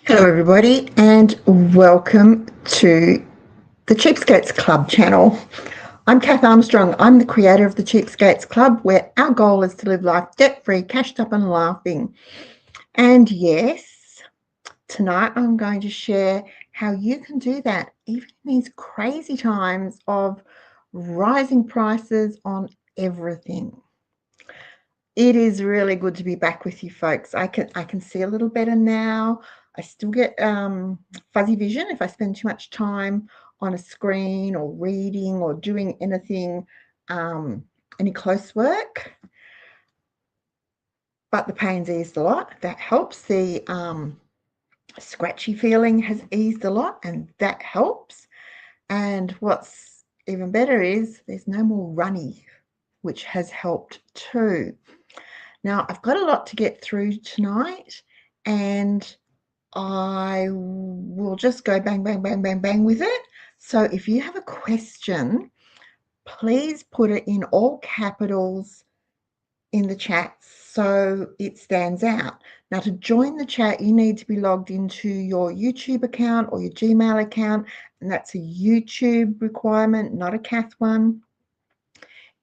Hello everybody and welcome to the Cheapskates Club channel. I'm Kath Armstrong. I'm the creator of the Cheapskates Club, where our goal is to live life debt-free, cashed up and laughing. And yes, tonight I'm going to share how you can do that even in these crazy times of rising prices on everything. It is really good to be back with you folks. I can see a little better now. I still get fuzzy vision if I spend too much time on a screen or reading or doing anything, any close work. But the pain's eased a lot. That helps. The scratchy feeling has eased a lot, and that helps. And what's even better is there's no more runny, which has helped too. Now, I've got a lot to get through tonight, and I will just go bang, bang, bang, bang, bang with it. So if you have a question, please put it in all capitals in the chat so it stands out. Now, to join the chat, you need to be logged into your YouTube account or your Gmail account, and that's a YouTube requirement, not a Kath one.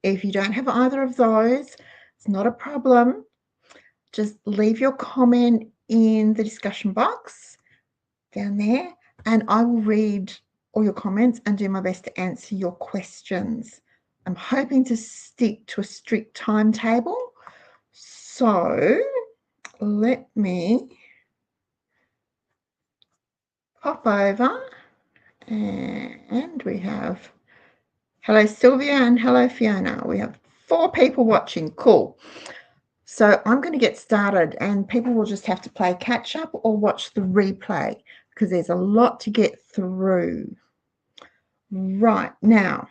If you don't have either of those, it's not a problem. Just leave your comment in the discussion box down there, and I will read all your comments and do my best to answer your questions. I'm hoping to stick to a strict timetable. So let me pop over, and we have hello Sylvia and hello Fiona. We have 4 people watching. Cool. So I'm going to get started, and people will just have to play catch up or watch the replay because there's a lot to get through. Right, now,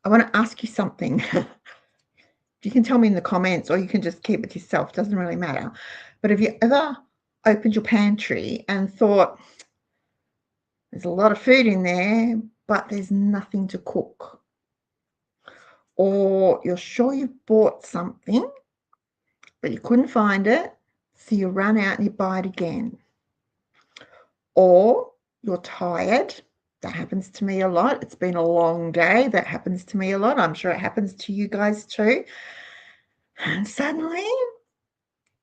I want to ask you something. You can tell me in the comments, or you can just keep it to yourself. It doesn't really matter. But have you ever opened your pantry and thought, there's a lot of food in there, but there's nothing to cook? Or you're sure you've bought something, but you couldn't find it, so you run out and you buy it again. Or you're tired. That happens to me a lot. It's been a long day. That happens to me a lot. I'm sure it happens to you guys too. And suddenly,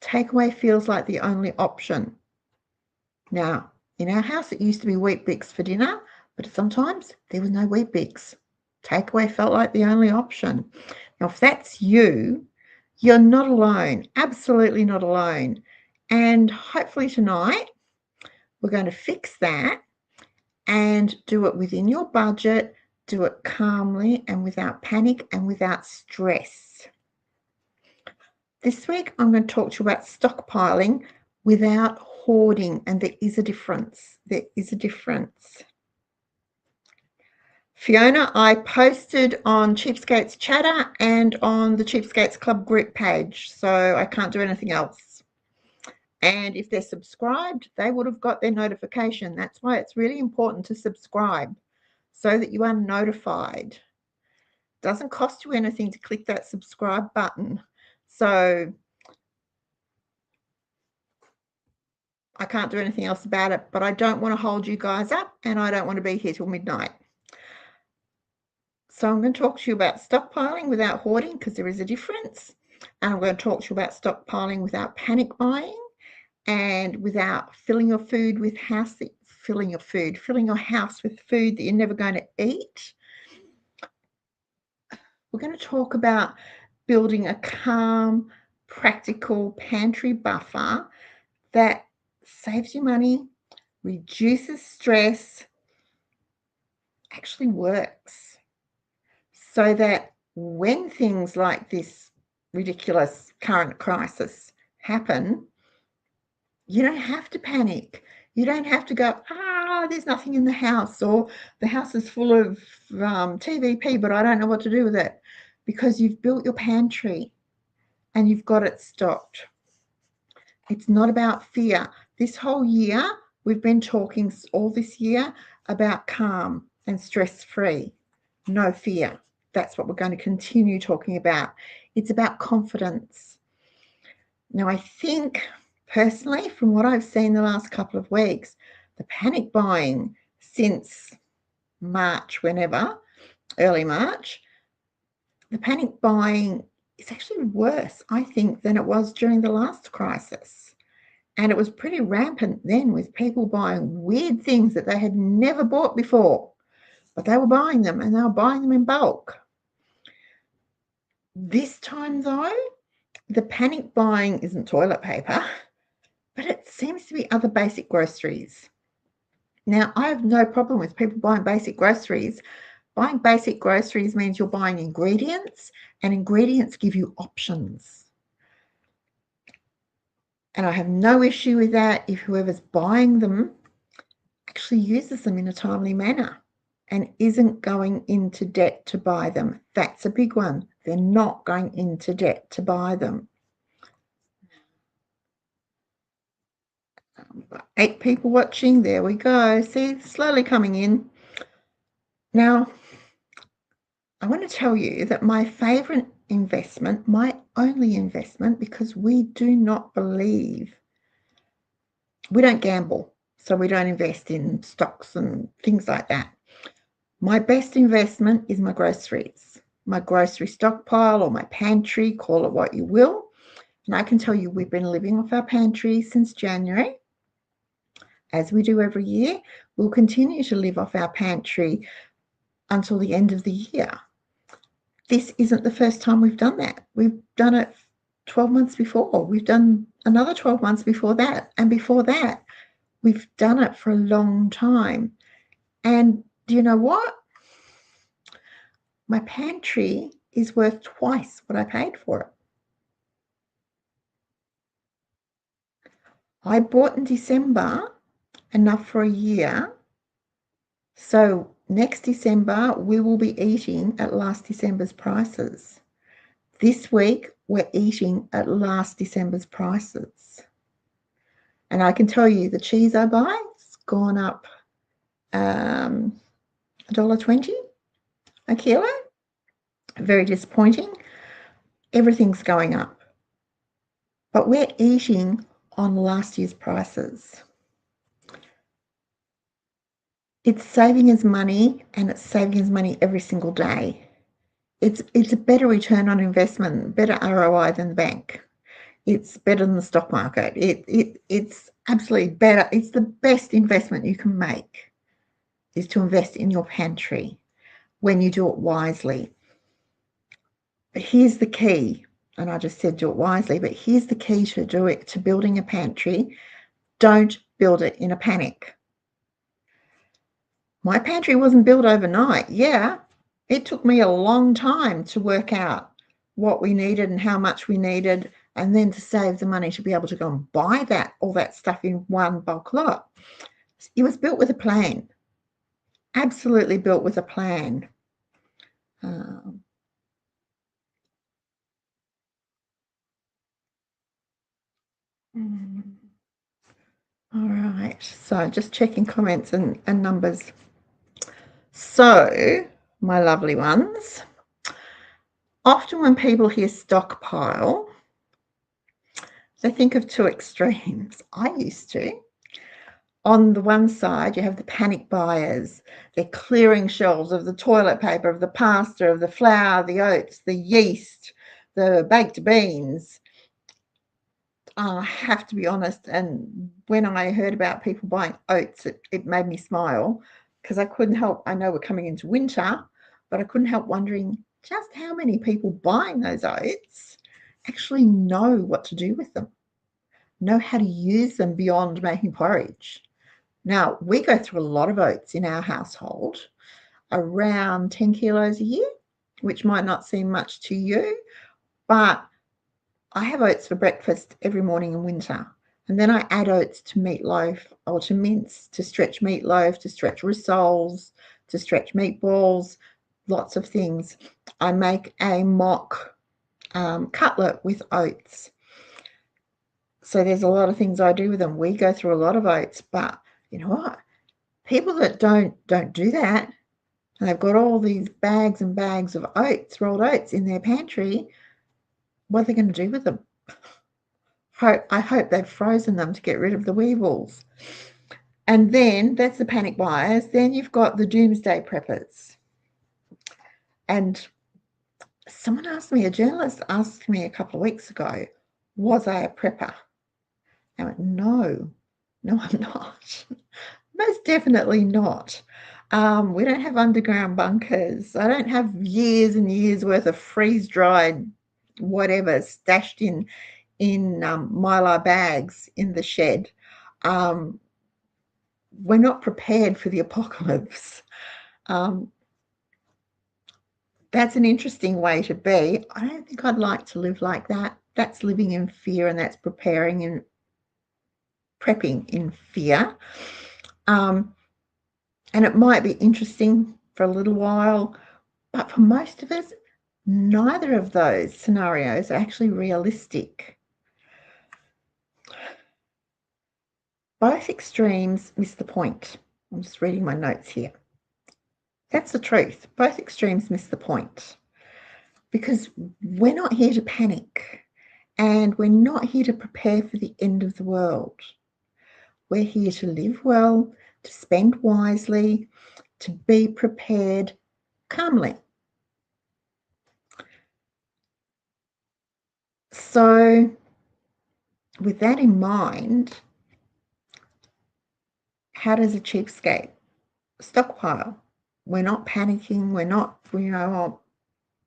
takeaway feels like the only option. Now, in our house, it used to be Weet Bix for dinner, but sometimes there was no Weet Bix. Takeaway felt like the only option. Now, if that's you, you're not alone. Absolutely not alone. And hopefully tonight, we're going to fix that and do it within your budget, do it calmly and without panic and without stress. This week, I'm going to talk to you about stockpiling without hoarding, and there is a difference. There is a difference. Fiona, I posted on Cheapskates Chatter and on the Cheapskates Club group page, so I can't do anything else. And if they're subscribed, they would have got their notification. That's why it's really important to subscribe so that you are notified. It doesn't cost you anything to click that subscribe button. So I can't do anything else about it, but I don't want to hold you guys up, and I don't want to be here till midnight. So I'm going to talk to you about stockpiling without hoarding, because there is a difference. And I'm going to talk to you about stockpiling without panic buying, and without filling your house with food that you're never going to eat. We're going to talk about building a calm, practical pantry buffer that saves you money, reduces stress, actually works, so that when things like this ridiculous current crisis happen, you don't have to panic. You don't have to go, there's nothing in the house, or the house is full of TVP, but I don't know what to do with it, because you've built your pantry and you've got it stocked. It's not about fear. This whole year, we've been talking all this year about calm and stress-free, no fear. That's what we're going to continue talking about. It's about confidence. Now, I think personally, from what I've seen the last couple of weeks, the panic buying since March, early March, the panic buying is actually worse, I think, than it was during the last crisis. And it was pretty rampant then, with people buying weird things that they had never bought before, but they were buying them, and they were buying them in bulk. This time, though, the panic buying isn't toilet paper, but it seems to be other basic groceries. Now, I have no problem with people buying basic groceries. Buying basic groceries means you're buying ingredients, and ingredients give you options. And I have no issue with that if whoever's buying them actually uses them in a timely manner and isn't going into debt to buy them. That's a big one. They're not going into debt to buy them. 8 people watching. There we go. See, slowly coming in. Now, I want to tell you that my favourite investment, my only investment, because we do not believe, we don't gamble, so we don't invest in stocks and things like that. My best investment is my groceries, my grocery stockpile or my pantry, call it what you will. And I can tell you, we've been living off our pantry since January. As we do every year, we'll continue to live off our pantry until the end of the year. This isn't the first time we've done that. We've done it 12 months before. We've done another 12 months before that. And before that, we've done it for a long time. And do you know what? My pantry is worth twice what I paid for it. I bought in December enough for a year. So next December, we will be eating at last December's prices. This week, we're eating at last December's prices. And I can tell you, the cheese I buy has gone up $1.20 a kilo. Very disappointing. Everything's going up. But we're eating on last year's prices. It's saving us money, and it's saving us money every single day. It's a better return on investment, better ROI than the bank. It's better than the stock market. It's absolutely better. It's the best investment you can make, is to invest in your pantry when you do it wisely. But here's the key, and I just said do it wisely, but here's the key to building a pantry. Don't build it in a panic. My pantry wasn't built overnight. Yeah, it took me a long time to work out what we needed and how much we needed, and then to save the money to be able to go and buy all that stuff in one bulk lot. It was built with a plan. Absolutely built with a plan. All right, so just checking comments and numbers. So, my lovely ones, often when people hear stockpile, they think of two extremes. I used to. On the one side, you have the panic buyers. They're clearing shelves of the toilet paper, of the pasta, of the flour, the oats, the yeast, the baked beans. I have to be honest, and when I heard about people buying oats, it made me smile, because I couldn't help, I know we're coming into winter, but I couldn't help wondering just how many people buying those oats actually know what to do with them, know how to use them beyond making porridge. Now, we go through a lot of oats in our household, around 10 kilos a year, which might not seem much to you, but I have oats for breakfast every morning in winter. And then I add oats to meatloaf, or to mince, to stretch meatloaf, to stretch rissoles, to stretch meatballs, lots of things. I make a mock cutlet with oats. So there's a lot of things I do with them. We go through a lot of oats, but you know what? People that don't do that, and they've got all these bags and bags of oats, rolled oats in their pantry, what are they going to do with them? I hope they've frozen them to get rid of the weevils. And then that's the panic buyers. Then you've got the doomsday preppers. And someone asked me, a journalist asked me a couple of weeks ago, was I a prepper? I went, no, I'm not. Most definitely not. We don't have underground bunkers. I don't have years and years worth of freeze-dried whatever stashed in Mylar bags in the shed. We're not prepared for the apocalypse. That's an interesting way to be. I don't think I'd like to live like that. That's living in fear, and that's preparing and prepping in fear. And it might be interesting for a little while, but for most of us, neither of those scenarios are actually realistic. Both extremes miss the point. I'm just reading my notes here. That's the truth. Both extremes miss the point, because we're not here to panic, and we're not here to prepare for the end of the world. We're here to live well, to spend wisely, to be prepared calmly. So with that in mind, how does a cheapskate stockpile? We're not panicking. We're not,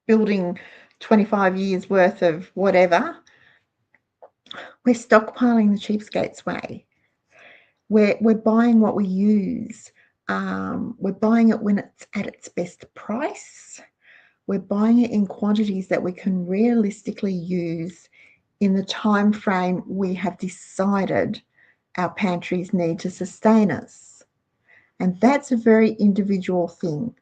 building 25 years worth of whatever. We're stockpiling the cheapskates way. We're buying what we use. We're buying it when it's at its best price. We're buying it in quantities that we can realistically use in the time frame we have decided our pantries need to sustain us. And that's a very individual thing,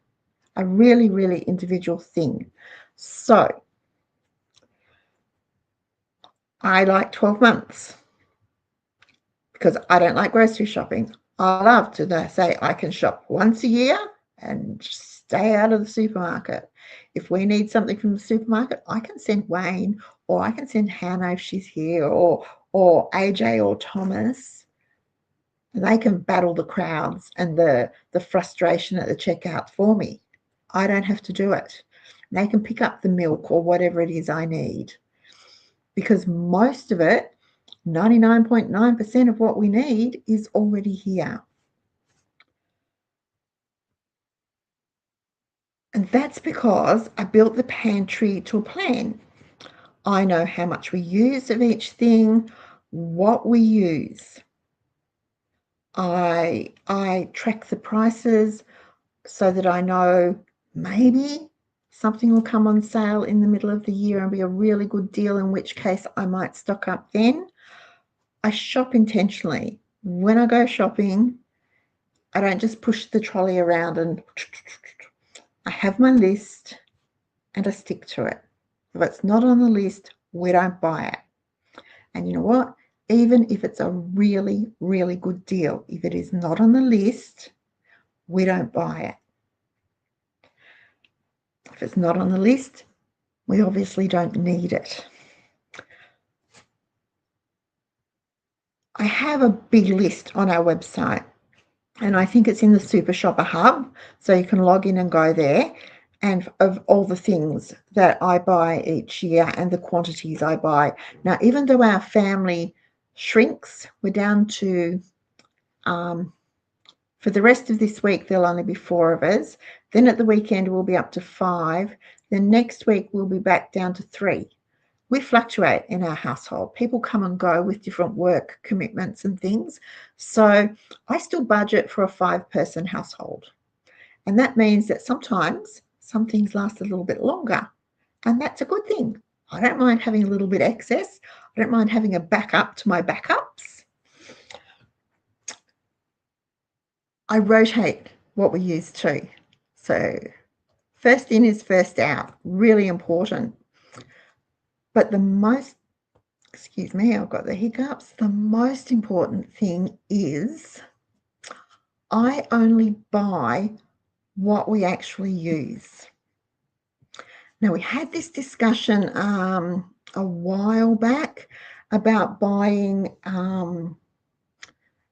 a really, really individual thing. So I like 12 months because I don't like grocery shopping. I love to say I can shop once a year and stay out of the supermarket. If we need something from the supermarket, I can send Wayne, or I can send Hannah if she's here, or AJ or Thomas. And they can battle the crowds and the frustration at the checkout for me. I don't have to do it. They can pick up the milk or whatever it is I need, because most of it, 99.9% of what we need, is already here. And that's because I built the pantry to a plan. I know how much we use of each thing, what we use. I track the prices so that I know maybe something will come on sale in the middle of the year and be a really good deal, in which case I might stock up then. I shop intentionally. When I go shopping, I don't just push the trolley around, and I have my list and I stick to it. If it's not on the list, we don't buy it. And you know what? Even if it's a really, really good deal, if it is not on the list, we don't buy it. If it's not on the list, we obviously don't need it. I have a big list on our website, and I think it's in the Super Shopper Hub, so you can log in and go there, and of all the things that I buy each year and the quantities I buy. Now, even though our family shrinks, we're down to, for the rest of this week, there'll only be 4 of us. Then at the weekend, we'll be up to 5. Then next week, we'll be back down to 3. We fluctuate in our household. People come and go with different work commitments and things. So I still budget for a 5-person household. And that means that sometimes some things last a little bit longer. And that's a good thing. I don't mind having a little bit excess. I don't mind having a backup to my backups. I rotate what we use too. So first in is first out. Really important. But the most, excuse me, I've got the hiccups. The most important thing is I only buy what we actually use. Now, we had this discussion a while back about buying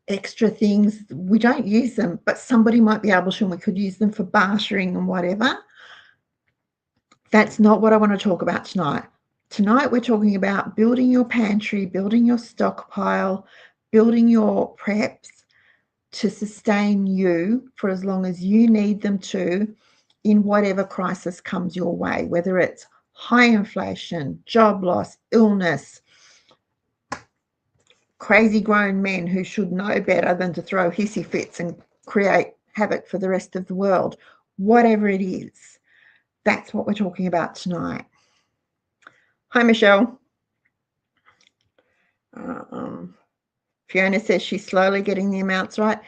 extra things. We don't use them, but somebody might be able to, and we could use them for bartering and whatever. That's not what I want to talk about tonight. Tonight we're talking about building your pantry, building your stockpile, building your preps to sustain you for as long as you need them to in whatever crisis comes your way, whether it's high inflation, job loss, illness, crazy grown men who should know better than to throw hissy fits and create havoc for the rest of the world. Whatever it is, that's what we're talking about tonight. Hi, Michelle. Fiona says she's slowly getting the amounts right.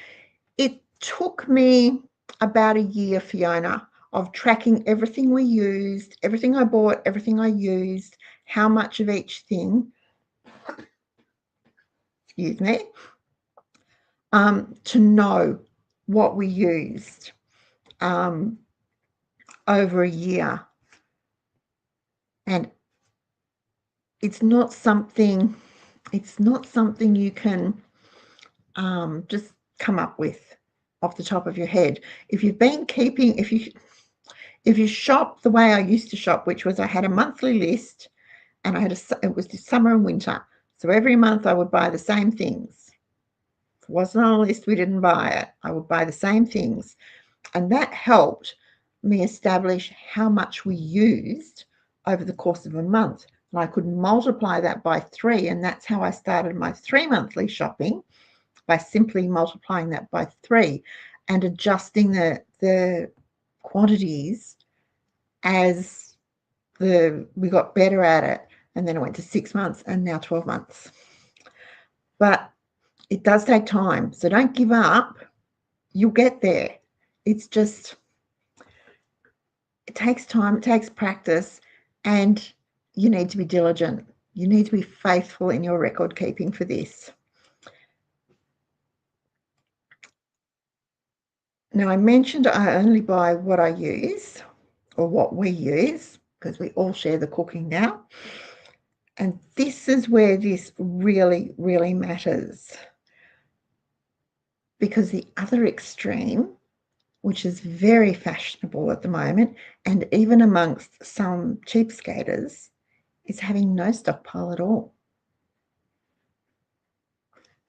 It took me about a year, Fiona, of tracking everything we used, everything I bought, everything I used, how much of each thing, excuse me, to know what we used over a year. And it's not something you can just come up with off the top of your head. If you've been keeping, if you shop the way I used to shop, which was I had a monthly list, and it was the summer and winter. So every month I would buy the same things. If it wasn't on a list, we didn't buy it. I would buy the same things. And that helped me establish how much we used over the course of a month. And I could multiply that by 3. And that's how I started my 3 monthly shopping, by simply multiplying that by 3 and adjusting the quantities as we got better at it. And then it went to 6 months and now 12 months. But it does take time. So don't give up. You'll get there. It's just, it takes time, it takes practice, and you need to be diligent. You need to be faithful in your record keeping for this. Now, I mentioned I only buy what I use, or what we use, because we all share the cooking now. And this is where this really, really matters. Because the other extreme, which is very fashionable at the moment, and even amongst some cheapskaters, is having no stockpile at all.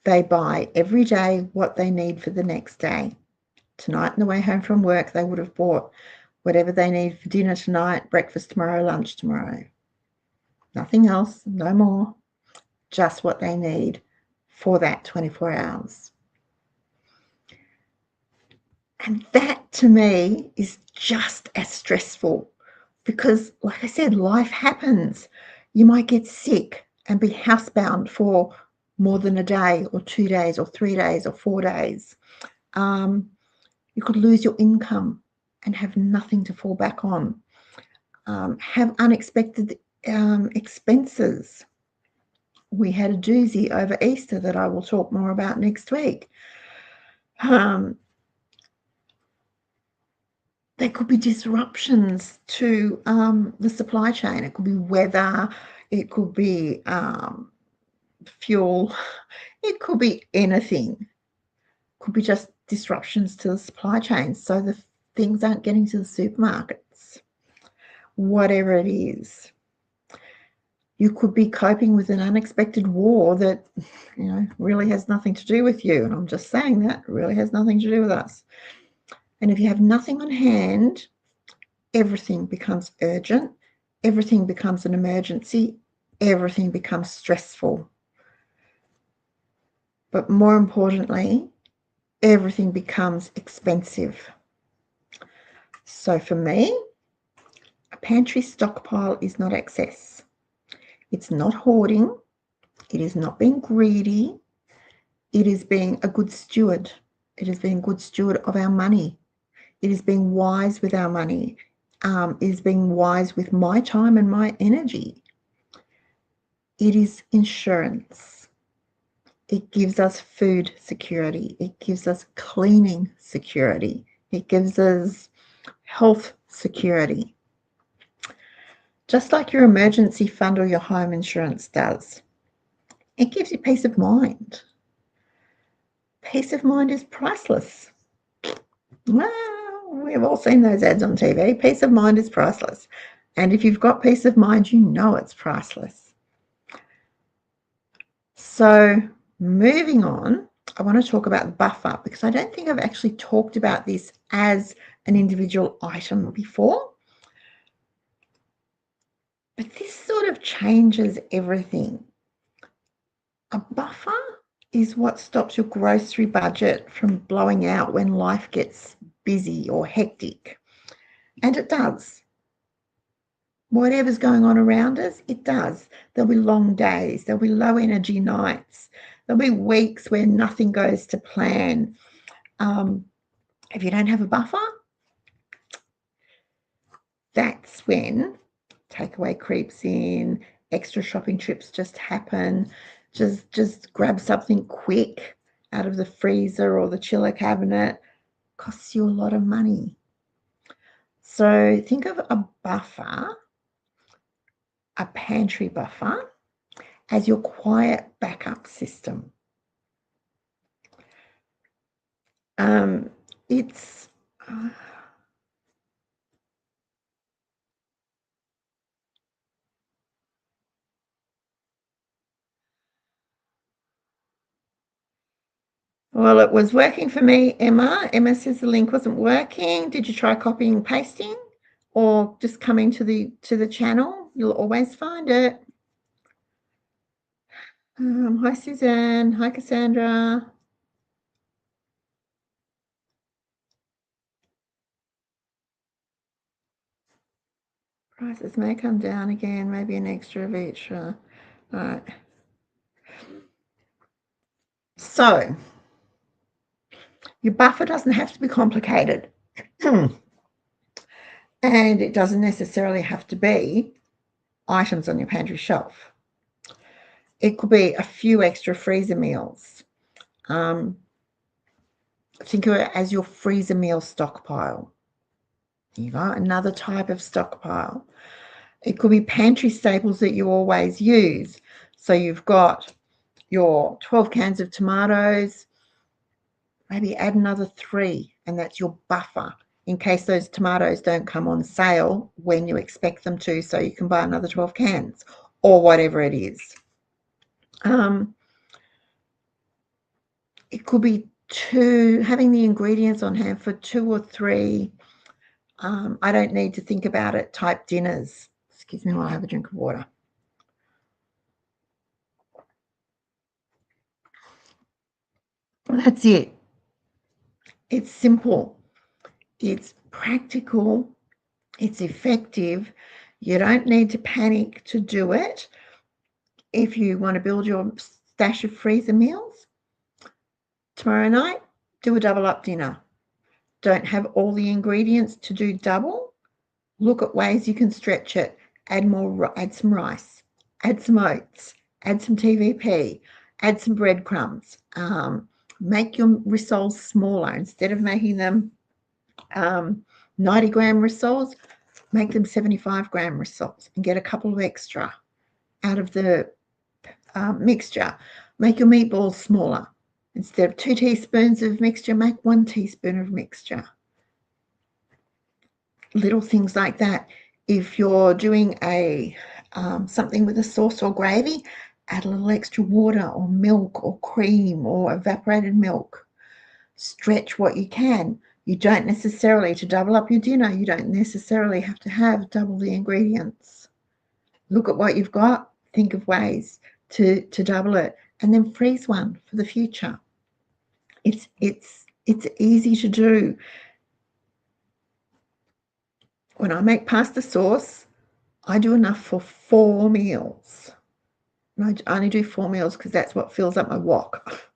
They buy every day what they need for the next day. Tonight on the way home from work, they would have bought whatever they need for dinner tonight, breakfast tomorrow, lunch tomorrow. Nothing else, no more, just what they need for that 24 hours. And that, to me, is just as stressful because, like I said, life happens. You might get sick and be housebound for more than a day or 2 days or 3 days or 4 days. You could lose your income and have nothing to fall back on. Have unexpected expenses. We had a doozy over Easter that I will talk more about next week. There could be disruptions to the supply chain. It could be weather, it could be fuel, it could be anything. It could be just disruptions to the supply chain, so the things aren't getting to the supermarkets. Whatever it is. You could be coping with an unexpected war that, really has nothing to do with you. And I'm just saying that really has nothing to do with us. And if you have nothing on hand, everything becomes urgent, everything becomes an emergency, everything becomes stressful. But more importantly, everything becomes expensive. So for me, a pantry stockpile is not excess. It's not hoarding. It is not being greedy. It is being a good steward. It is being a good steward of our money. It is being wise with our money. It is being wise with my time and my energy. It is insurance. It gives us food security. It gives us cleaning security. It gives us health security. Just like your emergency fund or your home insurance does. It gives you peace of mind. Peace of mind is priceless. Well, we've all seen those ads on TV. Peace of mind is priceless. And if you've got peace of mind, you know it's priceless. So moving on, I want to talk about the buffer because I don't think I've actually talked about this as an individual item before. But this sort of changes everything. A buffer is what stops your grocery budget from blowing out when life gets busy or hectic. And it does. Whatever's going on around us, it does. There'll be long days, there'll be low energy nights, there'll be weeks where nothing goes to plan. If you don't have a buffer, that's when takeaway creeps in, extra shopping trips just happen, just grab something quick out of the freezer or the chiller cabinet, costs you a lot of money. So think of a buffer, a pantry buffer, as your quiet backup system. It's well, it was working for me, Emma. Emma says the link wasn't working. Did you try copying and pasting or just coming to the channel? You'll always find it. Hi, Suzanne. Hi, Cassandra. Prices may come down again, maybe an extra of each. All right. So your buffer doesn't have to be complicated. And it doesn't necessarily have to be items on your pantry shelf. It could be a few extra freezer meals. Think of it as your freezer meal stockpile. You got another type of stockpile. It could be pantry staples that you always use. So you've got your 12 cans of tomatoes, maybe add another 3, and that's your buffer in case those tomatoes don't come on sale when you expect them to, so you can buy another 12 cans or whatever it is. It could be having the ingredients on hand for 2 or 3 I don't need to think about it type dinners. Excuse me while I have a drink of water. That's it. It's simple. It's practical. It's effective. You don't need to panic to do it. If you want to build your stash of freezer meals, tomorrow night, do a double up dinner. Don't have all the ingredients to do double. Look at ways you can stretch it. Add some rice, add some oats, add some TVP, add some breadcrumbs. Make your rissoles smaller. Instead of making them 90-gram rissoles, make them 75-gram rissoles and get a couple of extra out of the mixture. Make your meatballs smaller. Instead of 2 teaspoons of mixture, make 1 teaspoon of mixture. Little things like that. If you're doing a something with a sauce or gravy, add a little extra water or milk or cream or evaporated milk. Stretch what you can. You don't necessarily, to double up your dinner, you don't necessarily have to have double the ingredients. Look at what you've got, think of ways to double it, and then freeze one for the future. It's easy to do. When I make pasta sauce, I do enough for 4 meals. And I only do 4 meals because that's what fills up my wok.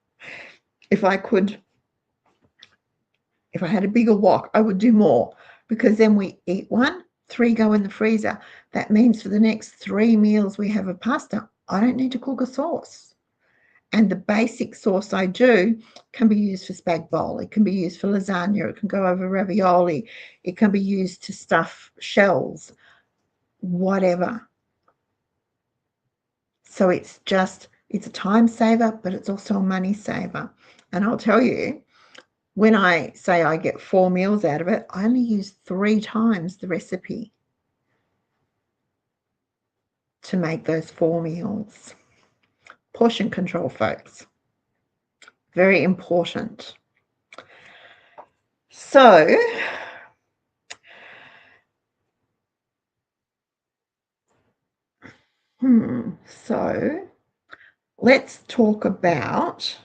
If I had a bigger wok, I would do more because then we eat 1, 3 go in the freezer. That means for the next 3 meals we have a pasta, I don't need to cook a sauce. And the basic sauce I do can be used for spag bowl. It can be used for lasagna. It can go over ravioli. It can be used to stuff shells, whatever. So it's just It's a time saver, but it's also a money saver. And I'll tell you, when I say I get 4 meals out of it, I only use 3 times the recipe to make those 4 meals. Portion control, folks. Very important. So, so let's talk about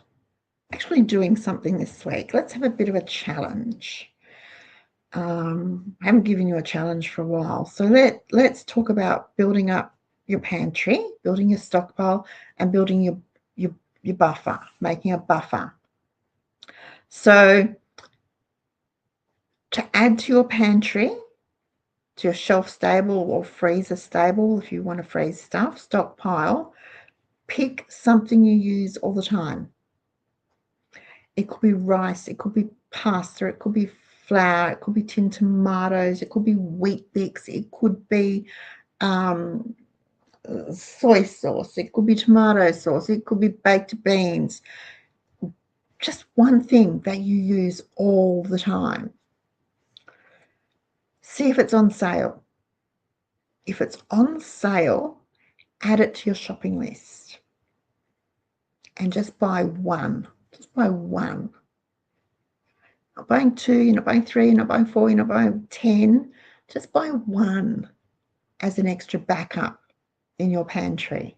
actually doing something this week. Let's have a bit of a challenge. I haven't given you a challenge for a while. So let's talk about building up your pantry, building your stockpile, and building your buffer, making a buffer. So to add to your pantry, to your shelf stable or freezer stable, if you want to freeze stuff, stockpile, pick something you use all the time. It could be rice, it could be pasta, it could be flour, it could be tinned tomatoes, it could be wheat bix, it could be soy sauce, it could be tomato sauce, it could be baked beans. Just one thing that you use all the time. See if it's on sale. If it's on sale, add it to your shopping list and just buy one. Just buy one. Not buying 2, you're not buying 3, you're not buying 4, you're not buying 10. Just buy one as an extra backup in your pantry.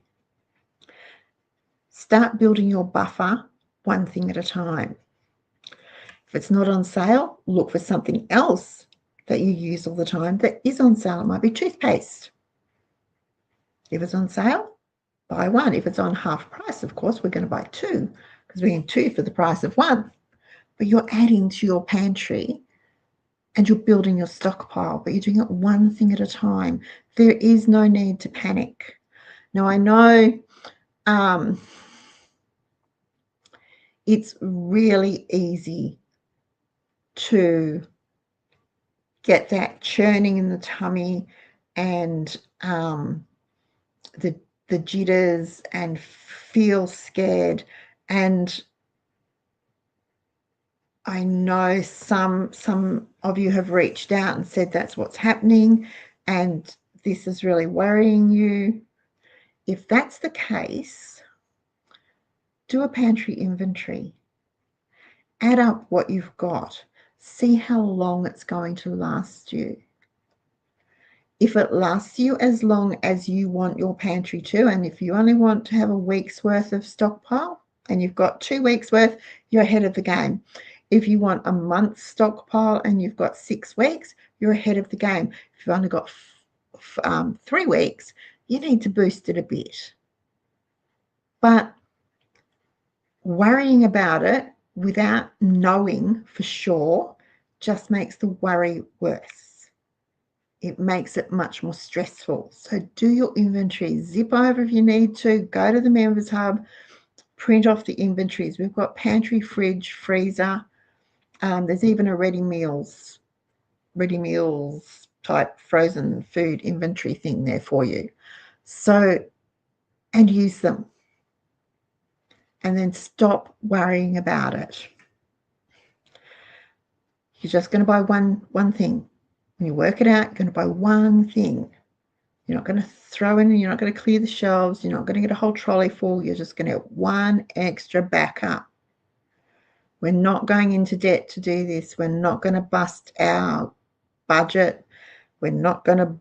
Start building your buffer one thing at a time. If it's not on sale, look for something else that you use all the time that is on sale. It might be toothpaste. If it's on sale, buy one. If it's on half price, of course, we're going to buy 2 because we're getting 2 for the price of 1. But you're adding to your pantry and you're building your stockpile, but you're doing it one thing at a time. There is no need to panic. Now, I know it's really easy to get that churning in the tummy and the jitters and feel scared. And I know some of you have reached out and said that's what's happening and this is really worrying you. If that's the case, do a pantry inventory. Add up what you've got. See how long it's going to last you. If it lasts you as long as you want your pantry to, and if you only want to have a week's worth of stockpile and you've got 2 weeks worth, you're ahead of the game. If you want a month's stockpile and you've got 6 weeks, you're ahead of the game. If you've only got 3 weeks, you need to boost it a bit. But worrying about it without knowing for sure just makes the worry worse. It makes it much more stressful. So do your inventory, zip over if you need to, go to the members hub, print off the inventories. We've got pantry, fridge, freezer. There's even a ready meals type frozen food inventory thing there for you. So, and use them. And then stop worrying about it. You're just going to buy one thing. When you work it out, you're going to buy one thing. You're not going to throw in, you're not going to clear the shelves, you're not going to get a whole trolley full, you're just going to get one extra backup. We're not going into debt to do this. We're not going to bust our budget. We're not going to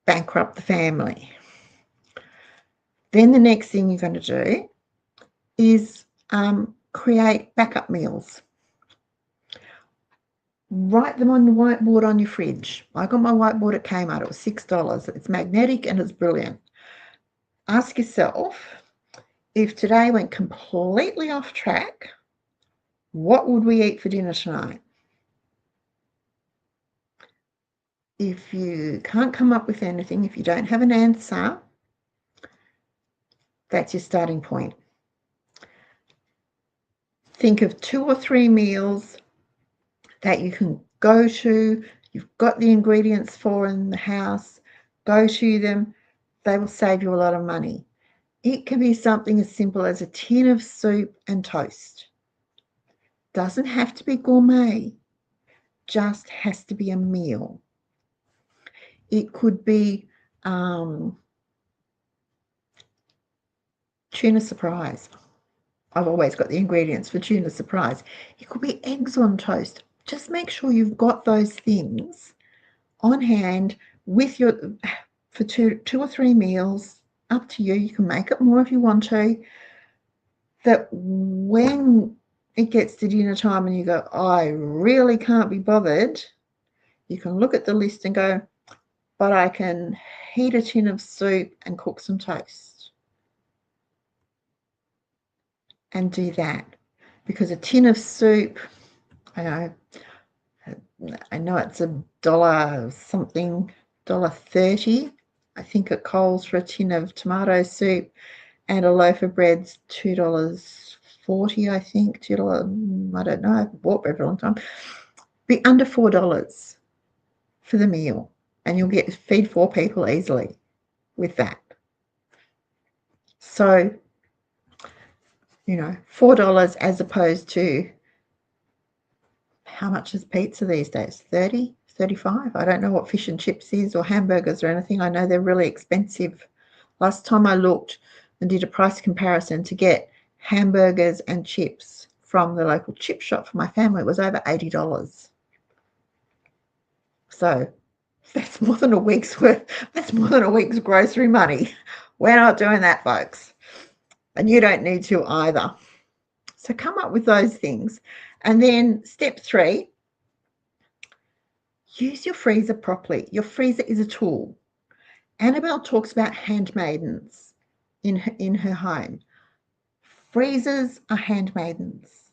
bankrupt the family. Then the next thing you're going to do is create backup meals. Write them on the whiteboard on your fridge. I got my whiteboard at Kmart. It was $6. It's magnetic and it's brilliant. Ask yourself, if today went completely off track, what would we eat for dinner tonight? If you can't come up with anything, if you don't have an answer, that's your starting point. Think of 2 or 3 meals that you can go to, you've got the ingredients for in the house, go to them. They will save you a lot of money. It can be something as simple as a tin of soup and toast. Doesn't have to be gourmet, just has to be a meal. It could be tuna surprise. I've always got the ingredients for tuna surprise. It could be eggs on toast. Just make sure you've got those things on hand with your for two or three meals. Up to you. You can make it more if you want to. That when it gets to dinner time and you go, I really can't be bothered, you can look at the list and go, but I can heat a tin of soup and cook some toast. And do that. Because a tin of soup, I know it's $1 something, $1.30. I think at Coles for a tin of tomato soup, and a loaf of bread's $2.40, I think. $2, I don't know. I've bought bread for a long time. Be under $4 for the meal, and you'll feed 4 people easily with that. So, $4 as opposed to, how much is pizza these days? 30, 35? I don't know what fish and chips is, or hamburgers or anything. I know they're really expensive. Last time I looked and did a price comparison to get hamburgers and chips from the local chip shop for my family, it was over $80. So that's more than a week's worth. That's more than a week's grocery money. We're not doing that, folks. And you don't need to either. So come up with those things. And then step 3, use your freezer properly. Your freezer is a tool. Annabelle talks about handmaidens in her home. Freezers are handmaidens.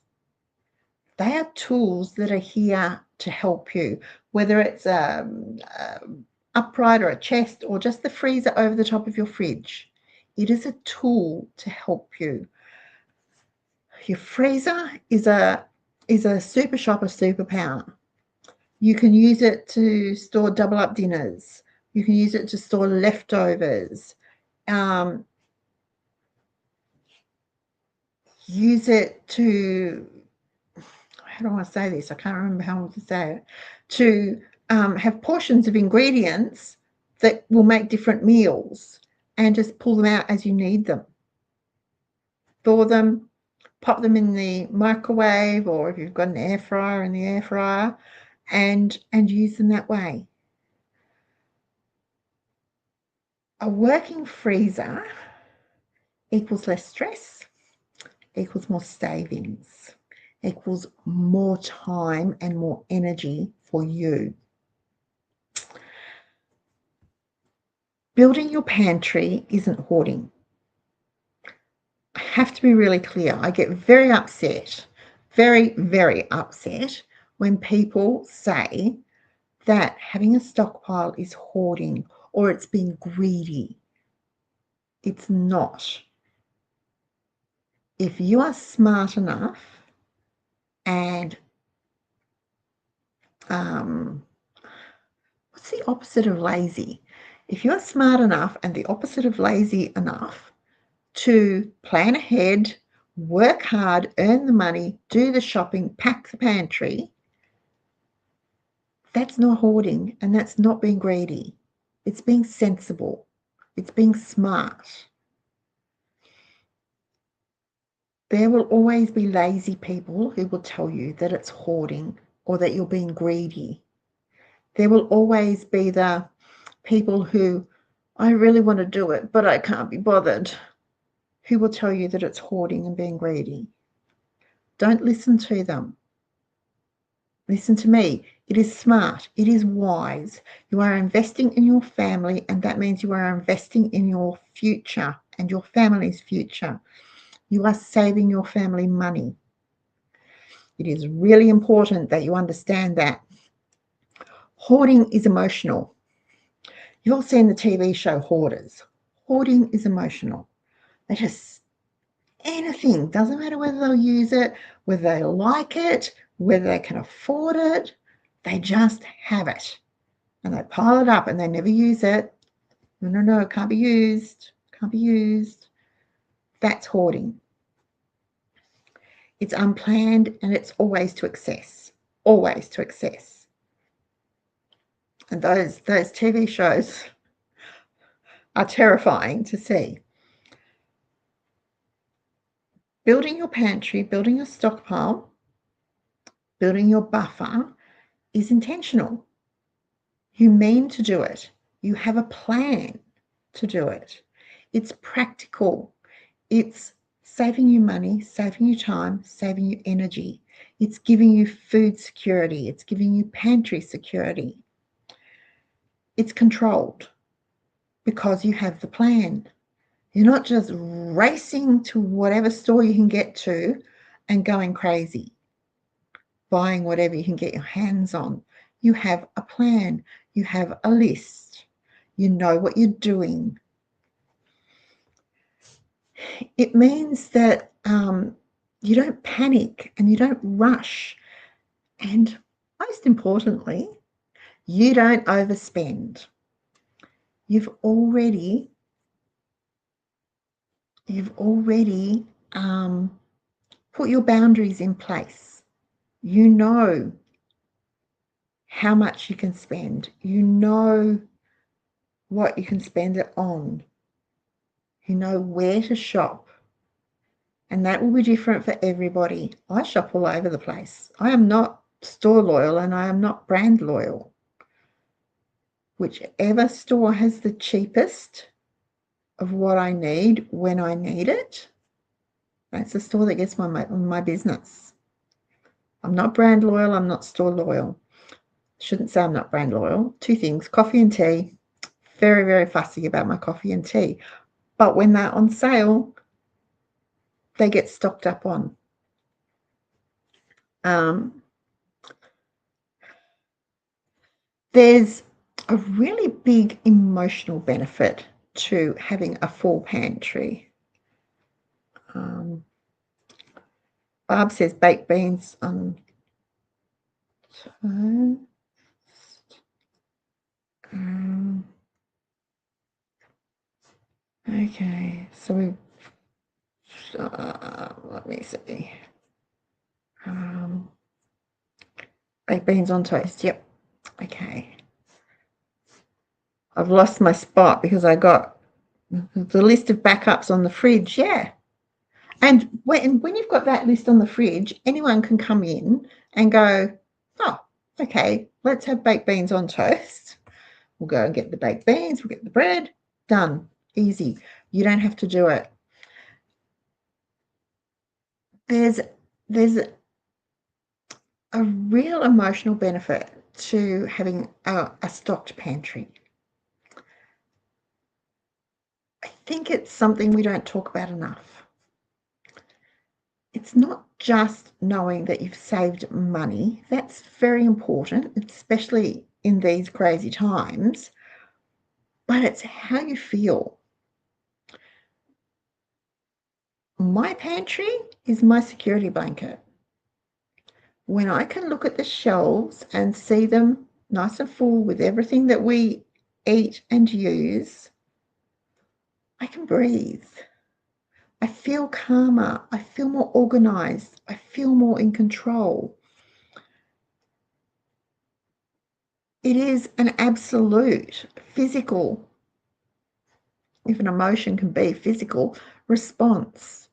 They are tools that are here to help you, whether it's upright or a chest or just the freezer over the top of your fridge. It is a tool to help you. Your freezer is a super shopper superpower. You can use it to store double up dinners. You can use it to store leftovers. Use it to, how do I say this? I can't remember how to say it. To have portions of ingredients that will make different meals, and just pull them out as you need them. Thaw them, pop them in the microwave, or if you've got an air fryer, in the air fryer, and use them that way. A working freezer equals less stress, equals more savings, equals more time and more energy for you. Building your pantry isn't hoarding. I have to be really clear. I get very upset, very, very upset when people say that having a stockpile is hoarding or it's being greedy. It's not. If you are smart enough and what's the opposite of lazy? If you're smart enough and the opposite of lazy enough to plan ahead, work hard, earn the money, do the shopping, pack the pantry, that's not hoarding, and that's not being greedy. It's being sensible. It's being smart. There will always be lazy people who will tell you that it's hoarding or that you're being greedy. There will always be the people who, I really want to do it, but I can't be bothered, who will tell you that it's hoarding and being greedy. Don't listen to them. Listen to me. It is smart. It is wise. You are investing in your family, and that means you are investing in your future and your family's future. You are saving your family money. It is really important that you understand that. Hoarding is emotional. You've all seen the TV show Hoarders. Hoarding is emotional. They just, anything, doesn't matter whether they'll use it, whether they like it, whether they can afford it, they just have it. And they pile it up and they never use it. No, it can't be used. Can't be used. That's hoarding. It's unplanned and it's always to excess. Always to excess. And those TV shows are terrifying to see. Building your pantry, building your stockpile, building your buffer is intentional. You mean to do it. You have a plan to do it. It's practical. It's saving you money, saving you time, saving you energy. It's giving you food security. It's giving you pantry security. It's controlled because you have the plan. You're not just racing to whatever store you can get to and going crazy, buying whatever you can get your hands on. You have a plan. You have a list. You know what you're doing. It means that you don't panic and you don't rush. And most importantly, you don't overspend. You've already put your boundaries in place. You know how much you can spend. You know what you can spend it on. You know where to shop. And that will be different for everybody. I shop all over the place. I am not store loyal and I am not brand loyal. Whichever store has the cheapest of what I need when I need it, that's the store that gets my business. I'm not brand loyal. I'm not store loyal. Shouldn't say I'm not brand loyal. Two things, coffee and tea. Very, very fussy about my coffee and tea. But when they're on sale, they get stocked up on. There's a really big emotional benefit to having a full pantry. Barb says baked beans on toast. Okay, so we let me see. Baked beans on toast. Yep. Okay. I've lost my spot because I got the list of backups on the fridge. Yeah. And when you've got that list on the fridge, anyone can come in and go, oh, okay, let's have baked beans on toast. We'll go and get the baked beans. We'll get the bread. Done. Easy. You don't have to do it. There's a real emotional benefit to having a stocked pantry. I think it's something we don't talk about enough. It's not just knowing that you've saved money. That's very important, especially in these crazy times. But it's how you feel. My pantry is my security blanket. When I can look at the shelves and see them nice and full with everything that we eat and use, I can breathe. I feel calmer. I feel more organized. I feel more in control. It is an absolute physical, if an emotion can be physical, response.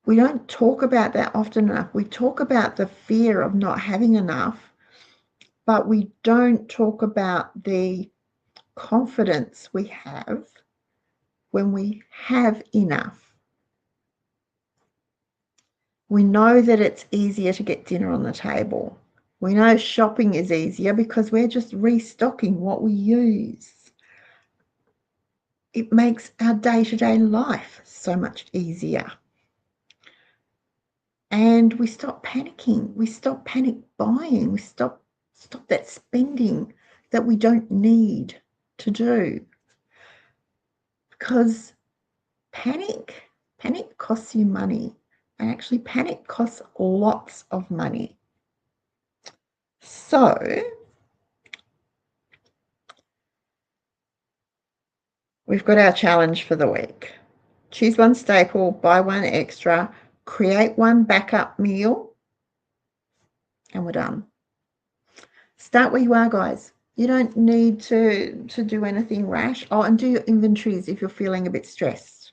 We don't talk about that often enough. We talk about the fear of not having enough, but we don't talk about the confidence we have when we have enough. We know that it's easier to get dinner on the table. We know shopping is easier because we're just restocking what we use. It makes our day-to-day life so much easier. And we stop panicking. We stop panic buying. We stop that spending that we don't need to do. Because panic costs you money. And actually panic costs lots of money. So we've got our challenge for the week. choose one staple, buy one extra, create one backup meal, and we're done. Start where you are, guys. You don't need to do anything rash. Oh, and do your inventories if you're feeling a bit stressed.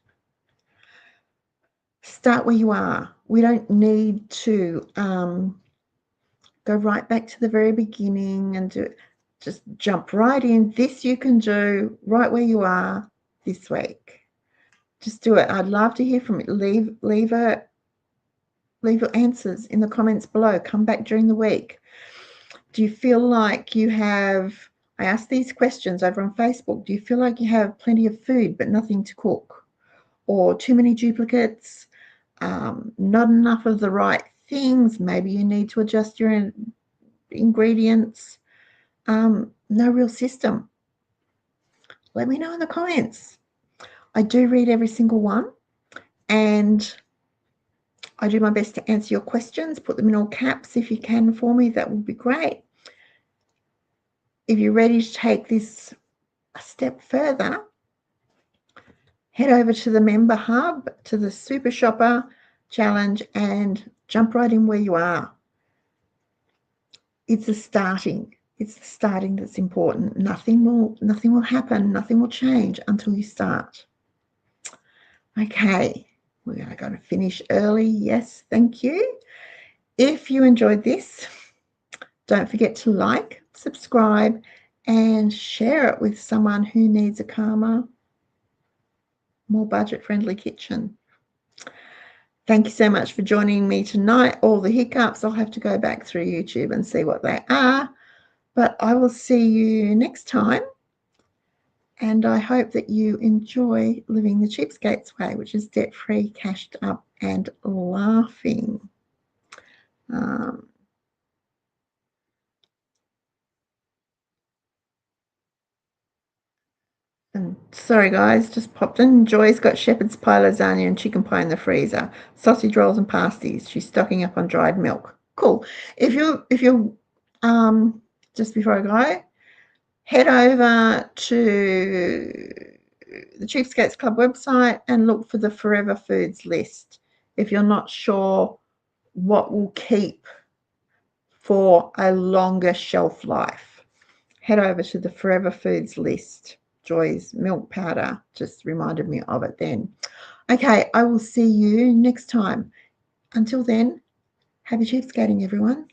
Start where you are. We don't need to go right back to the very beginning and do it. Just jump right in. This you can do right where you are this week. Just do it. I'd love to hear from you. Leave your answers in the comments below. Come back during the week. Do you feel like you have, I asked these questions over on Facebook, do you feel like you have plenty of food but nothing to cook? Or too many duplicates? Not enough of the right things? Maybe you need to adjust your ingredients. No real system. Let me know in the comments. I do read every single one, and I do my best to answer your questions. Put them in all caps if you can for me. That would be great. If you're ready to take this a step further, head over to the member hub, to the Super Shopper Challenge, and jump right in where you are. It's the starting. It's the starting that's important. Nothing will happen. Nothing will change until you start. Okay, we're going to finish early. Yes, thank you. If you enjoyed this, don't forget to like, subscribe, and share it with someone who needs a calmer, more budget-friendly kitchen. Thank you so much for joining me tonight. All the hiccups, I'll have to go back through YouTube and see what they are. But I will see you next time. And I hope that you enjoy living the Cheapskates way, which is debt-free, cashed up, and laughing. And sorry guys, just popped in. Joy's got shepherd's pie, lasagna, and chicken pie in the freezer. Sausage rolls and pasties. She's stocking up on dried milk. Cool. If you're just before I go, head over to the Cheapskates Club website and look for the Forever Foods list. If you're not sure what will keep for a longer shelf life, head over to the Forever Foods list. Joy's milk powder just reminded me of it then. Okay, I will see you next time. Until then, happy cheapskating, everyone.